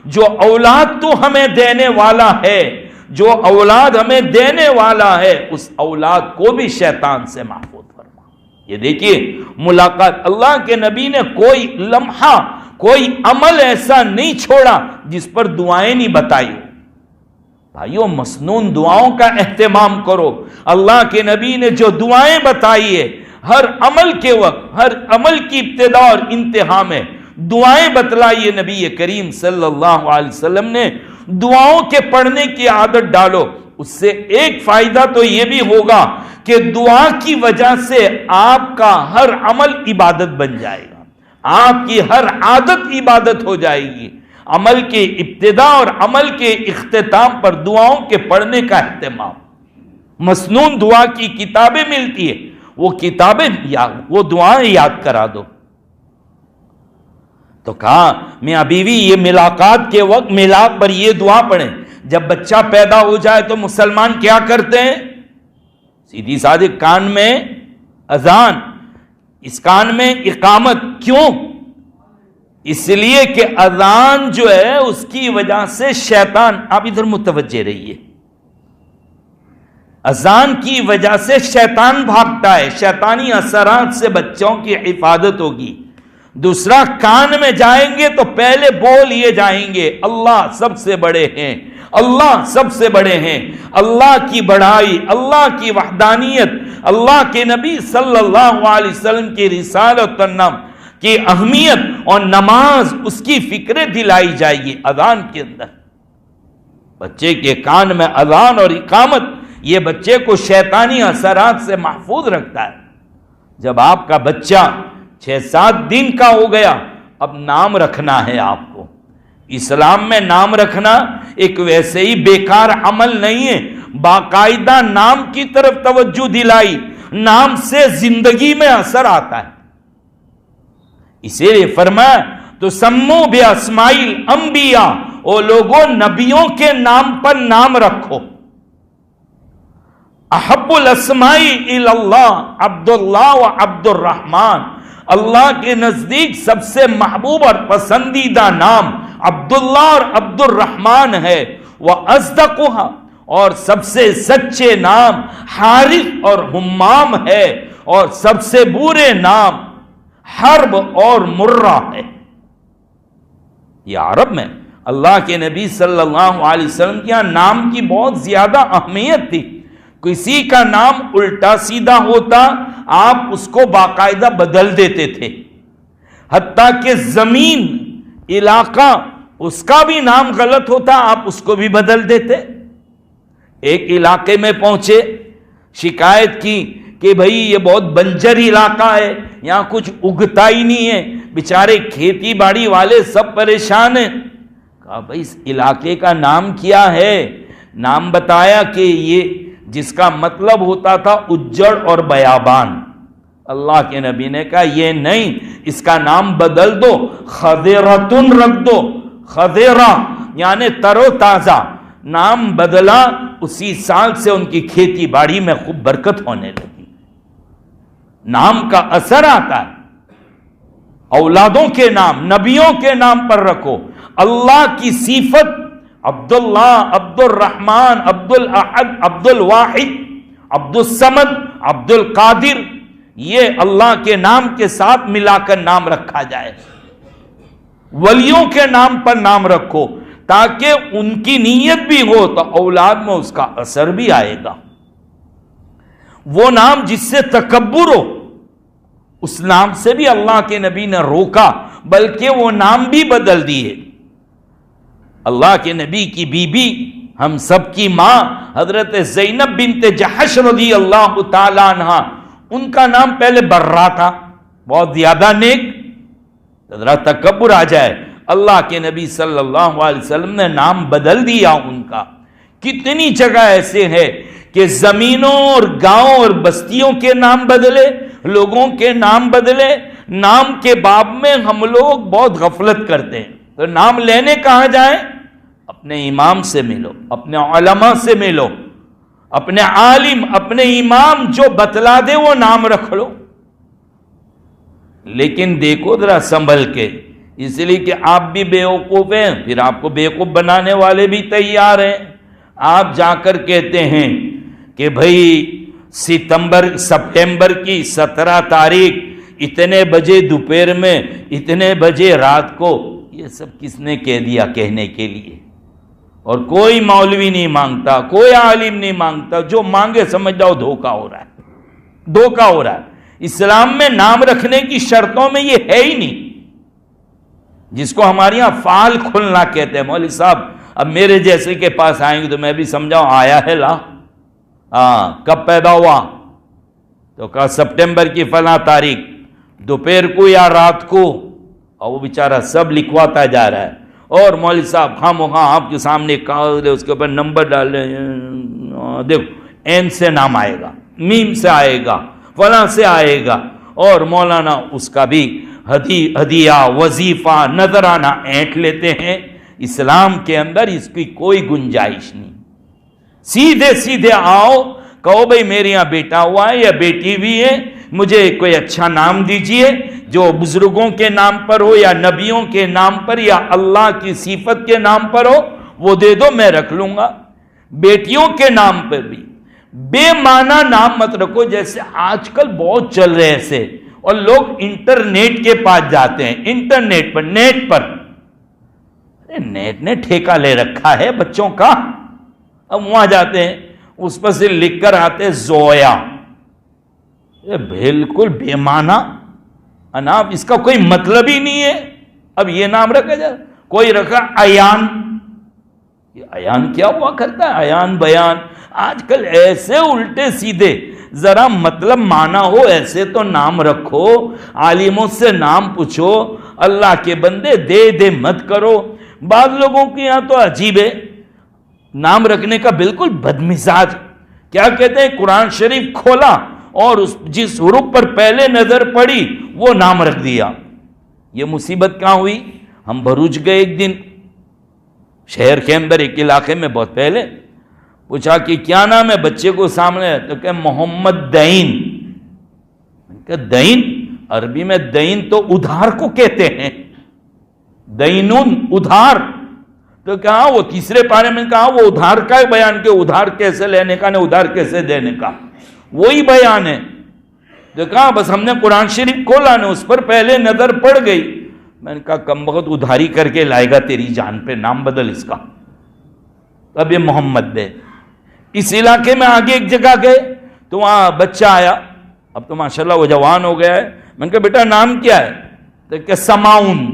Speaker 1: جو اولاد تو ہمیں دینے والا ہے، جو اولاد ہمیں دینے والا ہے، اس اولاد کو بھی شیطان سے محفوظ فرما۔ یہ دیکھیے ملاقات، اللہ کے نبی نے کوئی لمحہ، کوئی عمل ایسا نہیں چھوڑا جس پر دعائیں نہیں بتائی۔ بھائیو مسنون دعاؤں کا اہتمام کرو۔ اللہ کے نبی نے جو دعائیں بتائی ہے، ہر عمل کے وقت، ہر عمل کی ابتدا اور انتہا میں دعائیں بتلائیے نبی کریم صلی اللہ علیہ وسلم نے۔ دعاؤں کے پڑھنے کی عادت ڈالو، اس سے ایک فائدہ تو یہ بھی ہوگا کہ دعا کی وجہ سے آپ کا ہر عمل عبادت بن جائے گا، آپ کی ہر عادت عبادت ہو جائے گی۔ عمل کے ابتدا اور عمل کے اختتام پر دعاؤں کے پڑھنے کا اہتمام۔ مسنون دعا کی کتابیں ملتی ہے، وہ کتابیں وہ دعائیں یاد کرا دو۔ تو کہا میاں بیوی یہ ملاقات کے وقت میلاد پر یہ دعا پڑھیں. جب بچہ پیدا ہو جائے تو مسلمان کیا کرتے ہیں؟ سیدھی سادھی کان میں اذان، اس کان میں اقامت. کیوں؟ اس لیے کہ اذان جو ہے اس کی وجہ سے شیطان، آپ ادھر متوجہ رہیے، اذان کی وجہ سے شیطان بھاگتا ہے، شیطانی اثرات سے بچوں کی حفاظت ہوگی. دوسرا، کان میں جائیں گے تو پہلے بول یہ جائیں گے اللہ سب سے بڑے ہیں، اللہ سب سے بڑے ہیں. اللہ کی بڑائی، اللہ کی وحدانیت، اللہ کے نبی صلی اللہ علیہ وسلم کی رسالت کی اہمیت اور نماز اس کی فکر دلائی جائے گی اذان کے اندر. بچے کے کان میں اذان اور اقامت یہ بچے کو شیطانی اثرات سے محفوظ رکھتا ہے. جب آپ کا بچہ 6-7 دن کا ہو گیا، اب نام رکھنا ہے آپ کو. اسلام میں نام رکھنا ایک ویسے ہی بیکار عمل نہیں ہے، باقاعدہ نام کی طرف توجہ دلائی. نام سے زندگی میں اثر آتا ہے. اسی لیے فرمایا تو سمو بِأَسْمَاءِ الْأَنْبِيَاء، او لوگوں نبیوں کے نام پر نام رکھو. احب الاسماء الی اللہ عبداللہ و عبد الرحمن، اللہ کے نزدیک سب سے محبوب اور پسندیدہ نام عبداللہ اور عبد الرحمن ہے. وَأَصْدَقُهَا، اور سب سے سچے نام حارث اور حمام ہے، اور سب سے برے نام حرب اور مرہ ہے. یہ عرب میں اللہ کے نبی صلی اللہ علیہ وسلم کے یہاں نام کی بہت زیادہ اہمیت تھی. کسی کا نام الٹا سیدھا ہوتا آپ اس کو باقاعدہ بدل دیتے تھے، حتیٰ کہ زمین علاقہ اس کا بھی نام غلط ہوتا آپ اس کو بھی بدل دیتے. ایک علاقے میں پہنچے، شکایت کی کہ بھئی یہ بہت بنجر علاقہ ہے، یہاں کچھ اگتا ہی نہیں ہے، بیچارے کھیتی باڑی والے سب پریشان ہیں. کہا بھئی اس علاقے کا نام کیا ہے؟ نام بتایا کہ یہ جس کا مطلب ہوتا تھا اجڑ اور بیابان. اللہ کے نبی نے کہا یہ نہیں، اس کا نام بدل دو، خضرتن رکھ دو. خضرہ یعنی تر و تازہ. نام بدلا، اسی سال سے ان کی کھیتی باڑی میں خوب برکت ہونے لگی. نام کا اثر آتا ہے. اولادوں کے نام نبیوں کے نام پر رکھو. اللہ کی صفت عبداللہ، عبد الرحمن، عبد الاحد، عبد الواحد، عبد الصمد، عبد القادر، یہ اللہ کے نام کے ساتھ ملا کر نام رکھا جائے. ولیوں کے نام پر نام رکھو تاکہ ان کی نیت بھی ہو تو اولاد میں اس کا اثر بھی آئے گا. وہ نام جس سے تکبر ہو اس نام سے بھی اللہ کے نبی نے روکا، بلکہ وہ نام بھی بدل دیے. اللہ کے نبی کی بیوی ہم سب کی ماں حضرت زینب بنت جحش رضی اللہ تعالی عنہ، ان کا نام پہلے برہ تھا، بہت زیادہ نیک. ذرا تکبر آ جائے، اللہ کے نبی صلی اللہ علیہ وسلم نے نام بدل دیا ان کا. کتنی جگہ ایسے ہے کہ زمینوں اور گاؤں اور بستیوں کے نام بدلے، لوگوں کے نام بدلے. نام کے باب میں ہم لوگ بہت غفلت کرتے ہیں. تو نام لینے کہاں جائیں؟ اپنے امام سے ملو، اپنے علماء سے ملو، اپنے عالم، اپنے امام جو بتلا دے وہ نام رکھ لو. لیکن دیکھو ذرا سنبھل کے، اس لیے کہ آپ بھی بیوقوف ہیں، پھر آپ کو بیوقوف بنانے والے بھی تیار ہیں. آپ جا کر کہتے ہیں کہ بھئی سپٹمبر کی 17 تاریخ اتنے بجے دوپہر میں، اتنے بجے رات کو. یہ سب کس نے کہہ دیا کہنے کے لیے؟ اور کوئی مولوی نہیں مانگتا، کوئی عالم نہیں مانگتا. جو مانگے سمجھ جاؤ دھوکہ ہو رہا ہے، دھوکہ ہو رہا ہے. اسلام میں نام رکھنے کی شرطوں میں یہ ہے ہی نہیں، جس کو ہمارے یہاں فال کھلنا کہتے ہیں. مولوی صاحب اب میرے جیسے کے پاس آئیں گے تو میں بھی سمجھاؤں آیا ہے لا، کب پیدا ہوا؟ تو کہا سپٹمبر کی فلاں تاریخ، دوپہر کو یا رات کو. اور وہ بیچارہ سب لکھواتا جا رہا ہے. اور مولوی صاحب خواہ آپ کے سامنے کاغذ لے، اس کے اوپر نمبر ڈال لیں. دیکھو این سے نام آئے گا، میم سے آئے گا، فلاں سے آئے گا. اور مولانا اس کا بھی ہدیہ وظیفہ نذرانہ اینٹ لیتے ہیں. اسلام کے اندر اس کی کوئی گنجائش نہیں. سیدھے سیدھے آؤ, کہو بھئی میرے یہاں بیٹا ہوا ہے یا بیٹی بھی ہے, مجھے کوئی اچھا نام دیجئے جو بزرگوں کے نام پر ہو یا نبیوں کے نام پر یا اللہ کی صفت کے نام پر ہو, وہ دے دو, میں رکھ لوں گا. بیٹیوں کے نام پر بھی بے معنی نام مت رکھو, جیسے آج کل بہت چل رہے ایسے, اور لوگ انٹرنیٹ کے پاس جاتے ہیں, انٹرنیٹ پر, نیٹ پر. نیٹ نے ٹھیکہ لے رکھا ہے بچوں کا. اب وہاں جاتے ہیں, اس پر سے لکھ کر آتے زویا. یہ بالکل بے معنی اناب, اس کا کوئی مطلب ہی نہیں ہے. اب یہ نام رکھا جائے, کوئی رکھا ایان. یہ ایان کیا ہوا کرتا ہے, ایان بیان. آج کل ایسے الٹے سیدھے, ذرا مطلب معنی ہو ایسے تو نام رکھو. عالموں سے نام پوچھو, اللہ کے بندے دے دے مت کرو. بعض لوگوں کے یہاں تو عجیب ہے, نام رکھنے کا بالکل بدمزاج. کیا کہتے ہیں, قرآن شریف کھولا اور جس حروف پر پہلے نظر پڑی وہ نام رکھ دیا. یہ مصیبت کہاں ہوئی؟ ہم بھروچ گئے ایک دن شہر کے اندر ایک علاقے میں, بہت پہلے پوچھا کہ کیا نام ہے بچے کو سامنے, تو کہ محمد دین. کہ دین عربی میں دین تو ادھار کو کہتے ہیں, دینون ادھار. تو کہا وہ تیسرے پارے میں کہا وہ ادھار کا بیان, کہ ادھار کیسے لینے کا, نہ ادھار کیسے دینے کا, وہی بیان ہے. تو کہا بس ہم نے قرآن شریف کھولا نے اس پر پہلے نظر پڑ گئی. میں نے کہا کم بخت ادھاری کر کے لائے گا تیری جان پہ, نام بدل اس کا. اب یہ محمد دے. اس علاقے میں آگے ایک جگہ گئے تو وہاں بچہ آیا, اب تو ماشاءاللہ وہ جوان ہو گیا ہے. میں نے کہا بیٹا نام کیا ہے؟ تو کہ سماؤن.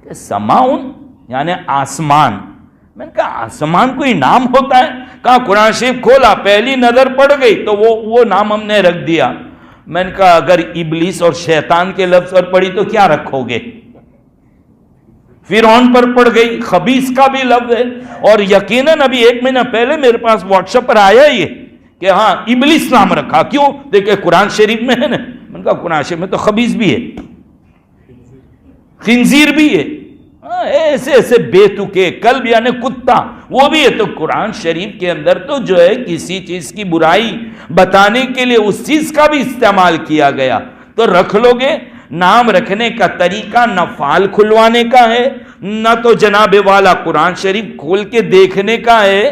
Speaker 1: کہ سماؤن یعنی آسمان. میں نے کہا آسمان کوئی نام ہوتا ہے؟ کہا قرآن شریف کھولا پہلی نظر پڑ گئی تو وہ نام ہم نے رکھ دیا. میں نے کہا اگر ابلیس اور شیطان کے لفظ پر پڑی تو کیا رکھو گے؟ فرعون پر پڑ گئی, خبیث کا بھی لفظ ہے, اور یقیناً ابھی 1 مہینہ پہلے میرے پاس واٹس ایپ پر آیا یہ کہ ہاں ابلیس نام رکھا. کیوں؟ دیکھیں قرآن شریف میں ہے نا. میں نے کہا قرآن شریف میں تو خبیث بھی ہے, خنزیر بھی ہے, ایسے ایسے بے تکے, کلب یعنی کتا, وہ بھی ہے. تو قرآن شریف کے اندر تو جو ہے کسی چیز کی برائی بتانے کے لیے اس چیز کا بھی استعمال کیا گیا. تو رکھ لو گے. نام رکھنے کا طریقہ نہ فال کھلوانے کا ہے, نہ تو جناب والا قرآن شریف کھول کے دیکھنے کا ہے.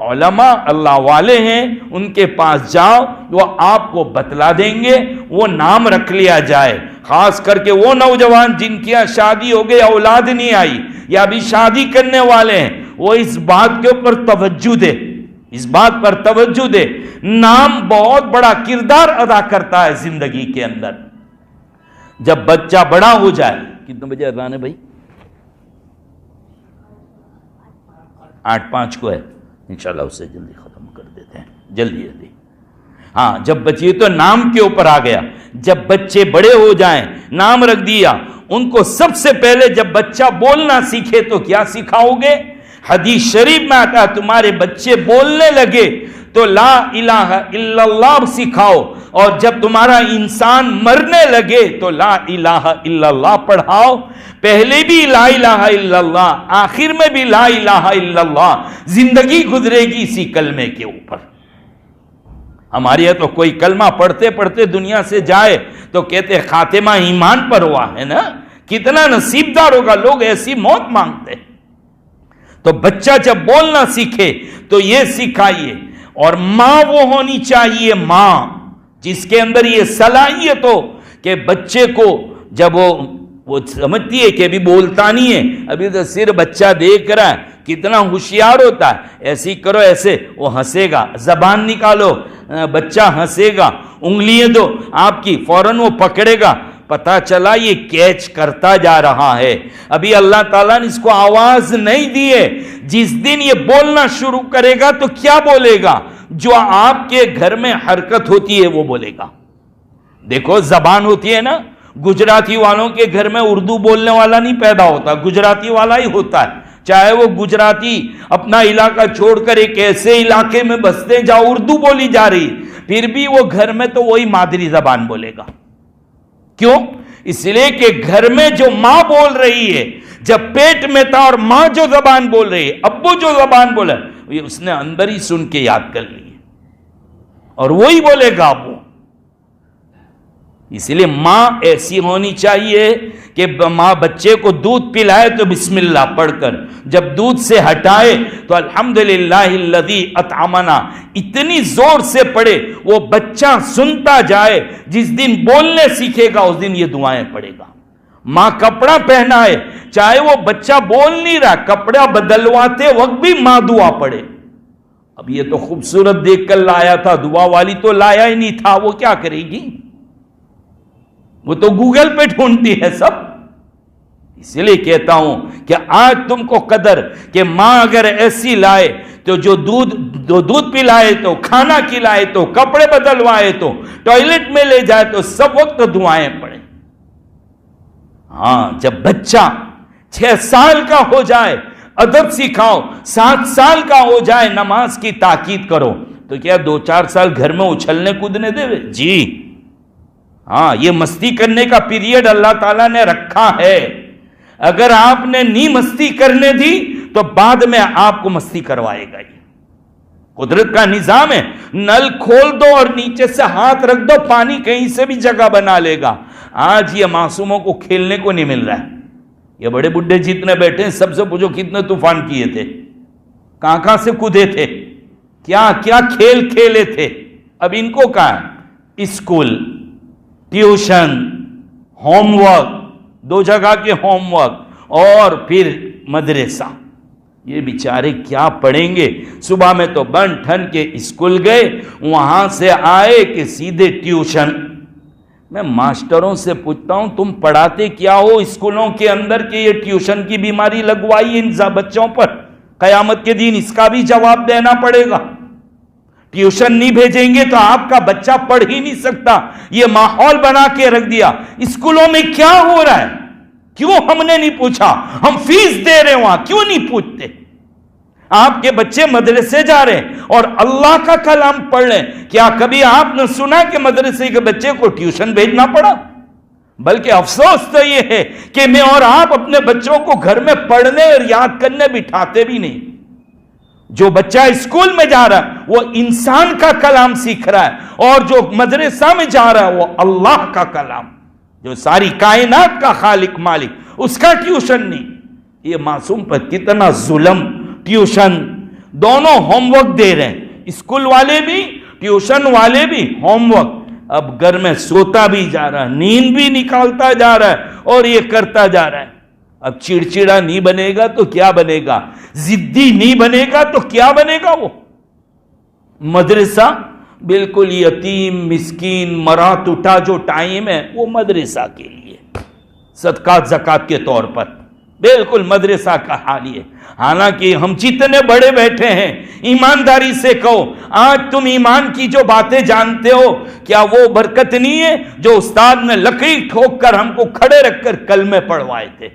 Speaker 1: علماء اللہ والے ہیں, ان کے پاس جاؤ, وہ آپ کو بتلا دیں گے, وہ نام رکھ لیا جائے. خاص کر کے وہ نوجوان جن کی شادی ہو گئی, اولاد نہیں آئی, یا ابھی شادی کرنے والے ہیں, وہ اس بات کے اوپر توجہ دے, اس بات پر توجہ دے. نام بہت بڑا کردار ادا کرتا ہے زندگی کے اندر. جب بچہ بڑا ہو جائے, کتنے بجے اذان ہے بھائی؟ 8:05 کو ہے, انشاءاللہ اسے جلدی ختم کر دیتے ہیں, جلدی جلدی. ہاں جب بچے تو نام کے اوپر آ گیا, جب بچے بڑے ہو جائیں نام رکھ دیا. ان کو سب سے پہلے جب بچہ بولنا سیکھے تو کیا سکھاؤ گے؟ حدیث شریف میں آتا ہے تمہارے بچے بولنے لگے تو لا الہ الا اللہ سکھاؤ, اور جب تمہارا انسان مرنے لگے تو لا الہ الا اللہ پڑھاؤ. پہلے بھی لا الہ الا اللہ, آخر میں بھی لا الہ الا اللہ. زندگی گزرے گی اسی کلمے کے اوپر. ہمارے یہاں تو کوئی کلمہ پڑھتے پڑھتے دنیا سے جائے تو کہتے خاتمہ ایمان پر ہوا ہے نا. کتنا نصیب دار ہوگا, لوگ ایسی موت مانگتے. تو بچہ جب بولنا سیکھے تو یہ سکھائیے. اور ماں وہ ہونی چاہیے, ماں جس کے اندر یہ صلاحیت ہو کہ بچے کو جب وہ سمجھتی ہے کہ ابھی بولتا نہیں ہے, ابھی تو صرف بچہ دیکھ رہا ہے, کتنا ہوشیار ہوتا ہے. ایسی کرو ایسے, وہ ہنسے گا. زبان نکالو, بچہ ہنسے گا. انگلیاں دو آپ کی, فوراً وہ پکڑے گا. پتا چلا یہ کیچ کرتا جا رہا ہے. ابھی اللہ تعالیٰ نے اس کو آواز نہیں دی ہے. جس دن یہ بولنا شروع کرے گا تو کیا بولے گا؟ جو آپ کے گھر میں حرکت ہوتی ہے وہ بولے گا. دیکھو زبان ہوتی ہے نا, گجراتی والوں کے گھر میں اردو بولنے والا نہیں پیدا ہوتا, گجراتی والا ہی ہوتا ہے. چاہے وہ گجراتی اپنا علاقہ چھوڑ کر ایک ایسے علاقے میں بستے جہاں اردو بولی جا رہی, پھر بھی وہ گھر میں تو وہی مادری زبان بولے گا. کیوں اس لیے کہ گھر میں جو ماں بول رہی ہے، جب پیٹ میں تھا اور ماں جو زبان بول رہی ہے، ابو جو زبان بولا ہے، اس نے اندر ہی سن کے یاد کر لی ہے اور وہی بولے گا ابو۔ اس لیے ماں ایسی ہونی چاہیے کہ ماں بچے کو دودھ پلائے تو بسم اللہ پڑھ کر، جب دودھ سے ہٹائے تو الحمدللہ الذی اطعمنا اتنی زور سے پڑھے وہ بچہ سنتا جائے۔ جس دن بولنے سیکھے گا اس دن یہ دعائیں پڑھے گا۔ ماں کپڑا پہنائے، چاہے وہ بچہ بول نہیں رہا، کپڑا بدلواتے وقت بھی ماں دعا پڑھے۔ اب یہ تو خوبصورت دیکھ کر لایا تھا، دعا والی تو لایا ہی نہیں تھا، وہ کیا کرے گی؟ وہ تو گوگل پہ ڈھونڈتی ہے سب۔ اس لیے کہتا ہوں کہ آج تم کو قدر کہ ماں اگر ایسی لائے تو جو دودھ پلائے تو، کھانا کھلائے تو، کپڑے بدلوائے تو، ٹوائلٹ میں لے جائے تو سب وقت دعائیں پڑھے۔ ہاں، جب بچہ 6 سال کا ہو جائے ادب سکھاؤ، 7 سال کا ہو جائے نماز کی تاکید کرو، تو کیا 2-4 سال گھر میں اچھلنے کودنے دے؟ جی ہاں، یہ مستی کرنے کا پیریڈ اللہ تعالیٰ نے رکھا ہے۔ اگر آپ نے نہیں مستی کرنے دی تو بعد میں آپ کو مستی کروائے گا۔ یہ قدرت کا نظام ہے، نل کھول دو اور نیچے سے ہاتھ رکھ دو، پانی کہیں سے بھی جگہ بنا لے گا۔ آج یہ معصوموں کو کھیلنے کو نہیں مل رہا ہے۔ یہ بڑے بڈھے جتنے بیٹھے ہیں سب سے پوچھو کتنے طوفان کیے تھے، کہاں سے کودے تھے، کیا کیا کھیل کھیلے تھے۔ اب ان کو کہاں ہے؟ اسکول، ٹیوشن، ہوم ورک، 2 جگہ کے ہوم ورک، اور پھر مدرسہ۔ یہ بیچارے کیا پڑھیں گے؟ صبح میں تو بن ٹھن کے اسکول گئے، وہاں سے آئے کہ سیدھے ٹیوشن۔ میں ماسٹروں سے پوچھتا ہوں تم پڑھاتے کیا ہو اسکولوں کے اندر کہ یہ ٹیوشن کی بیماری لگوائی ان بچوں پر؟ قیامت کے دن اس کا بھی جواب دینا پڑے گا۔ ٹیوشن نہیں بھیجیں گے تو آپ کا بچہ پڑھ ہی نہیں سکتا۔ یہ ماحول بنا کے رکھ دیا۔ اسکولوں میں کیا ہو رہا ہے؟ کیوں ہم نے نہیں پوچھا؟ ہم فیس دے رہے وہاں، کیوں نہیں پوچھتے؟ آپ کے بچے مدرسے جا رہے ہیں اور اللہ کا کلام پڑھ رہے ہیں، کیا کبھی آپ نے سنا کہ مدرسے کے بچے کو ٹیوشن بھیجنا پڑا؟ بلکہ افسوس تو یہ ہے کہ میں اور آپ اپنے بچوں کو گھر میں پڑھنے اور یاد کرنے بٹھاتے بھی نہیں۔ جو بچہ اسکول میں جا رہا ہے وہ انسان کا کلام سیکھ رہا ہے، اور جو مدرسہ میں جا رہا ہے وہ اللہ کا کلام، جو ساری کائنات کا خالق مالک، اس کا ٹیوشن نہیں۔ یہ معصوم پر کتنا ظلم! ٹیوشن دونوں ہوم ورک دے رہے ہیں، اسکول والے بھی ٹیوشن والے بھی ہوم ورک۔ اب گھر میں سوتا بھی جا رہا ہے، نیند بھی نکالتا جا رہا ہے اور یہ کرتا جا رہا ہے۔ اب چڑچڑا نہیں بنے گا تو کیا بنے گا؟ ضدی نہیں بنے گا تو کیا بنے گا؟ وہ مدرسہ بالکل یتیم مسکین مرات اٹھا جو ٹائم ہے وہ مدرسہ کے لیے، صدقات زکات کے طور پر بالکل مدرسہ کا حال ہے۔ حالانکہ ہم جتنے بڑے بیٹھے ہیں ایمانداری سے کہو، آج تم ایمان کی جو باتیں جانتے ہو کیا وہ برکت نہیں ہے جو استاد نے لکڑی ٹھوک کر ہم کو کھڑے رکھ کر کلمے پڑھوائے تھے؟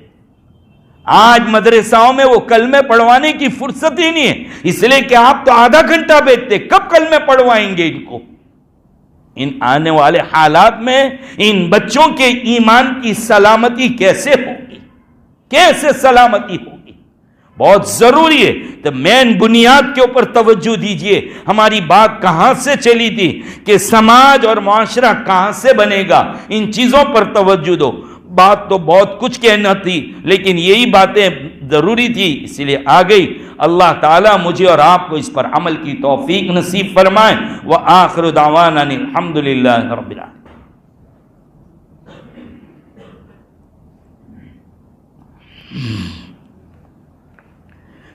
Speaker 1: آج مدرساؤں میں وہ کلمے پڑھوانے کی فرصت ہی نہیں ہے، اس لیے کہ آپ تو آدھا گھنٹہ بیٹھتے، کب کلمے پڑھوائیں گے ان کو؟ ان آنے والے حالات میں ان بچوں کے ایمان کی سلامتی کیسے ہوگی؟ کیسے سلامتی ہوگی؟ بہت ضروری ہے۔ تو مین بنیاد کے اوپر توجہ دیجئے۔ ہماری بات کہاں سے چلی تھی کہ سماج اور معاشرہ کہاں سے بنے گا؟ ان چیزوں پر توجہ دو۔ بات تو بہت کچھ کہنا تھی لیکن یہی باتیں ضروری تھی اس لیے آ گئی۔ اللہ تعالیٰ مجھے اور آپ کو اس پر عمل کی توفیق نصیب فرمائے۔ وآخر دعوانا الحمد للہ رب العالمین۔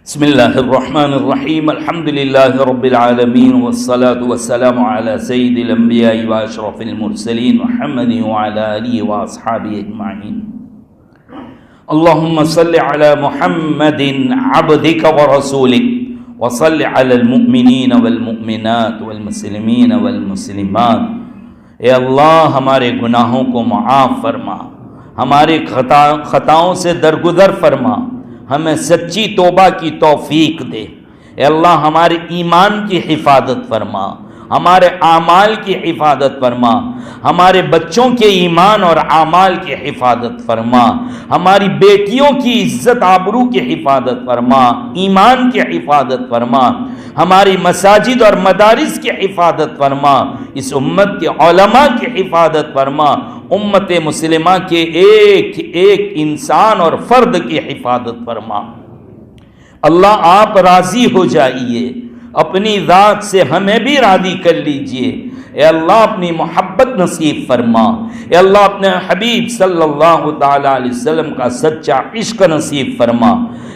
Speaker 1: بسم اللہ الرحمن الرحیم، الحمد للہ رب العالمین، والصلاة والسلام علی سید الانبیاء واشرف المرسلین محمد وعلی آلہ واصحابہ اجمعین۔ اللہم صل علی محمد عبدک ورسولک، وصل علی المؤمنین والمؤمنات والمسلمین والمسلمات۔ اے اللہ ہمارے گناہوں کو معاف فرما، ہمارے خطاؤں سے درگزر فرما، ہمیں سچی توبہ کی توفیق دے۔ اے اللہ ہمارے ایمان کی حفاظت فرما، ہمارے اعمال کی حفاظت فرما، ہمارے بچوں کے ایمان اور اعمال کی حفاظت فرما، ہماری بیٹیوں کی عزت آبرو کی حفاظت فرما، ایمان کی حفاظت فرما، ہماری مساجد اور مدارس کی حفاظت فرما، اس امت کے علماء کی حفاظت فرما، امت مسلمہ کے ایک ایک انسان اور فرد کی حفاظت فرما۔ اللہ آپ راضی ہو جائیے، اپنی ذات سے ہمیں بھی راضی کر لیجئے۔ اے اللہ اپنی محبت نصیب فرما، اے اللہ اپنے حبیب صلی اللہ تعالی علیہ وسلم کا سچا عشق نصیب فرما۔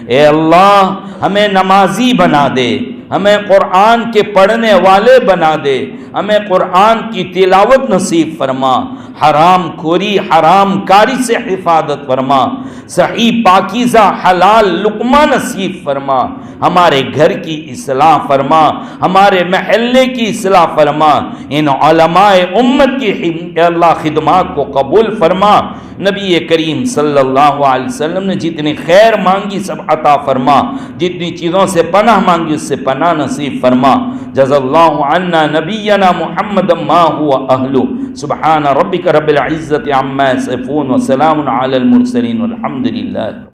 Speaker 1: اے اللہ ہمیں نمازی بنا دے، ہمیں قرآن کے پڑھنے والے بنا دے، ہمیں قرآن کی تلاوت نصیب فرما، حرام خوری حرام کاری سے حفاظت فرما، صحیح پاکیزہ حلال لقمہ نصیب فرما، ہمارے گھر کی اصلاح فرما، ہمارے محلے کی اصلاح فرما، ان علماء امت کی اے اللہ خدمات کو قبول فرما۔ نبی کریم صلی اللہ علیہ وسلم نے جتنی خیر مانگی سب عطا فرما، جتنی چیزوں سے پناہ مانگی اس سے پناہ نصیب فرما۔ جزا اللہ عنا نبینا محمد ما هو اہلو۔ سبحان ربک رب العزت عما یصفون وسلام علی المرسلین والحمد للہ۔